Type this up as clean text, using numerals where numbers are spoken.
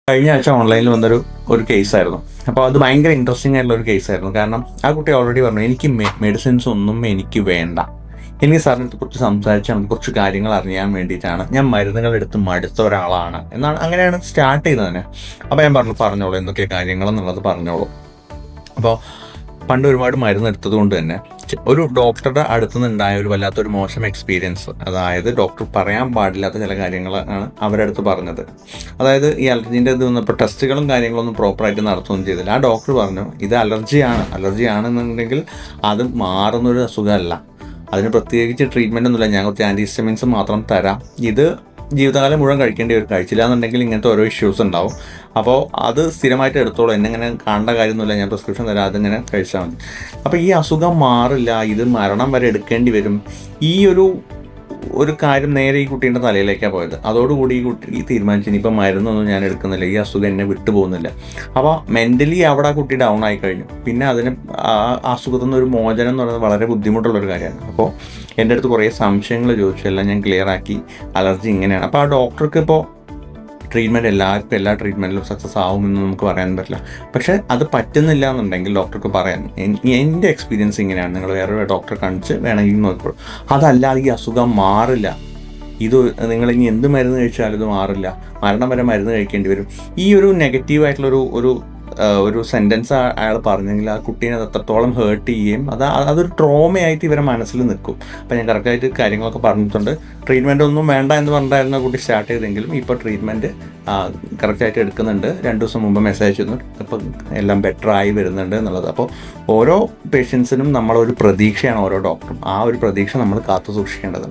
കഴിഞ്ഞ ആഴ്ച ഓൺലൈനിൽ വന്നൊരു കേസായിരുന്നു. അപ്പോൾ അത് ഭയങ്കര ഇൻട്രസ്റ്റിംഗ് ആയിട്ടുള്ള ഒരു കേസായിരുന്നു. കാരണം ആ കുട്ടി ഓൾറെഡി പറഞ്ഞു, എനിക്ക് മെഡിസിൻസ് ഒന്നും എനിക്ക് വേണ്ട, എനിക്ക് സാറിനെ കുറിച്ച് സംസാരിച്ചാൽ മതി, കുറച്ച് കാര്യങ്ങൾ അറിയാൻ വേണ്ടിയിട്ടാണ്, ഞാൻ മരുന്നുകൾ എടുത്ത് മടുത്ത ഒരാളാണ് എന്നാണ്, അങ്ങനെയാണ് സ്റ്റാർട്ട് ചെയ്തത് തന്നെ. അപ്പോൾ ഞാൻ പറഞ്ഞോളൂ എന്തൊക്കെ കാര്യങ്ങളെന്നുള്ളത് പറഞ്ഞോളൂ. അപ്പോൾ പണ്ട് ഒരുപാട് മരുന്ന് എടുത്തത് കൊണ്ട് തന്നെ ഒരു ഡോക്ടറുടെ അടുത്ത് നിന്നുണ്ടായ ഒരു വല്ലാത്തൊരു മോശം എക്സ്പീരിയൻസ്, അതായത് ഡോക്ടർ പറയാൻ പാടില്ലാത്ത ചില കാര്യങ്ങളാണ് അവരുടെ അടുത്ത് പറഞ്ഞത്. അതായത് ഈ അലർജീൻ്റെ ഇത് വന്നപ്പോൾ ടെസ്റ്റുകളും കാര്യങ്ങളൊന്നും പ്രോപ്പറായിട്ട് നടത്തുകയൊന്നും ചെയ്തില്ല. ആ ഡോക്ടർ പറഞ്ഞു, ഇത് അലർജി ആണെന്നുണ്ടെങ്കിൽ അത് മാറുന്നൊരു അസുഖമല്ല, അതിന് പ്രത്യേകിച്ച് ട്രീറ്റ്മെൻ്റ് ഒന്നുമില്ല, ഞാൻ കുറച്ച് ആൻറ്റിഹിസ്റ്റമിൻസ് മാത്രം തരാം, ഇത് ജീവിതകാലം മുഴുവൻ കഴിക്കേണ്ടി വരും, കഴിച്ചില്ല എന്നുണ്ടെങ്കിൽ ഇങ്ങനത്തെ ഓരോ ഇഷ്യൂസ് ഉണ്ടാവും, അപ്പോൾ അത് സ്ഥിരമായിട്ട് എടുത്തോളൂ, എന്നെങ്ങനെ കാണേണ്ട കാര്യമൊന്നുമില്ല, ഞാൻ പ്രിസ്ക്രിപ്ഷൻ തരാം, അതിങ്ങനെ കഴിച്ചാൽ മതി. അപ്പോൾ ഈ അസുഖം മാറില്ല, ഇത് മരണം വരെ എടുക്കേണ്ടി വരും. ഈ ഒരു കാര്യം നേരെ ഈ കുട്ടീൻ്റെ തലയിലേക്കാണ് പോയത്. അതോടുകൂടി ഈ കുട്ടി തീരുമാനിച്ചു, ഇനിയിപ്പോൾ മരുന്നൊന്നും ഞാൻ എടുക്കുന്നില്ല, ഈ അസുഖം എന്നെ വിട്ടുപോകുന്നില്ല. അപ്പോൾ മെൻ്റലി അവിടെ ആ കുട്ടി ഡൗൺ ആയി കഴിഞ്ഞു. പിന്നെ അതിന് ആ അസുഖത്തിൽ നിന്ന് ഒരു മോചനം എന്ന് പറയുന്നത് വളരെ ബുദ്ധിമുട്ടുള്ളൊരു കാര്യമാണ്. അപ്പോൾ എൻ്റെ അടുത്ത് കുറേ സംശയങ്ങൾ ചോദിച്ചു, എല്ലാം ഞാൻ ക്ലിയർ ആക്കി. അലർജി ഇങ്ങനെയാണ്. അപ്പോൾ ആ ഡോക്ടർക്ക് ഇപ്പോൾ ട്രീറ്റ്മെൻറ്റ് എല്ലാവർക്കും എല്ലാ ട്രീറ്റ്മെൻറ്റിലും സക്സസ് ആവുമെന്ന് നമുക്ക് പറയാൻ പറ്റില്ല. പക്ഷേ അത് പറ്റുന്നില്ല എന്നുണ്ടെങ്കിൽ ഡോക്ടർക്ക് പറയാൻ, എൻ്റെ എക്സ്പീരിയൻസ് ഇങ്ങനെയാണ്, നിങ്ങൾ വേറൊരു ഡോക്ടറെ കാണിച്ച് വേണമെങ്കിൽ നോക്കിക്കോളൂ, അതല്ലാതെ ഈ അസുഖം മാറില്ല, ഇത് നിങ്ങളിനി എന്ത് മരുന്ന് കഴിച്ചാലും ഇത് മാറില്ല, മരണം വരെ മരുന്ന് കഴിക്കേണ്ടി വരും. ഈ ഒരു നെഗറ്റീവായിട്ടുള്ളൊരു ഒരു സെൻറ്റൻസ് അയാൾ പറഞ്ഞെങ്കിൽ ആ കുട്ടീനെ അത് അത്രത്തോളം ഹേർട്ട് ചെയ്യുകയും അതൊരു ട്രോമയായിട്ട് ഇവരെ മനസ്സിൽ നിൽക്കും. അപ്പോൾ ഞാൻ കറക്റ്റായിട്ട് കാര്യങ്ങളൊക്കെ പറഞ്ഞിട്ടുണ്ട്. ട്രീറ്റ്മെൻറ്റ് ഒന്നും വേണ്ട എന്ന് പറഞ്ഞിട്ടായിരുന്നു കുട്ടി സ്റ്റാർട്ട് ചെയ്തെങ്കിലും ഇപ്പോൾ ട്രീറ്റ്മെൻറ്റ് കറക്റ്റായിട്ട് എടുക്കുന്നുണ്ട്. 2 ദിവസം മുമ്പ് മെസ്സേജ് തന്നു, ഇപ്പോൾ എല്ലാം ബെറ്ററായി വരുന്നുണ്ട് എന്നുള്ളത്. അപ്പോൾ ഓരോ പേഷ്യൻസിനും നമ്മളൊരു പ്രതീക്ഷയാണ്, ഓരോ ഡോക്ടറും. ആ ഒരു പ്രതീക്ഷ നമ്മൾ കാത്തു സൂക്ഷിക്കേണ്ടത്.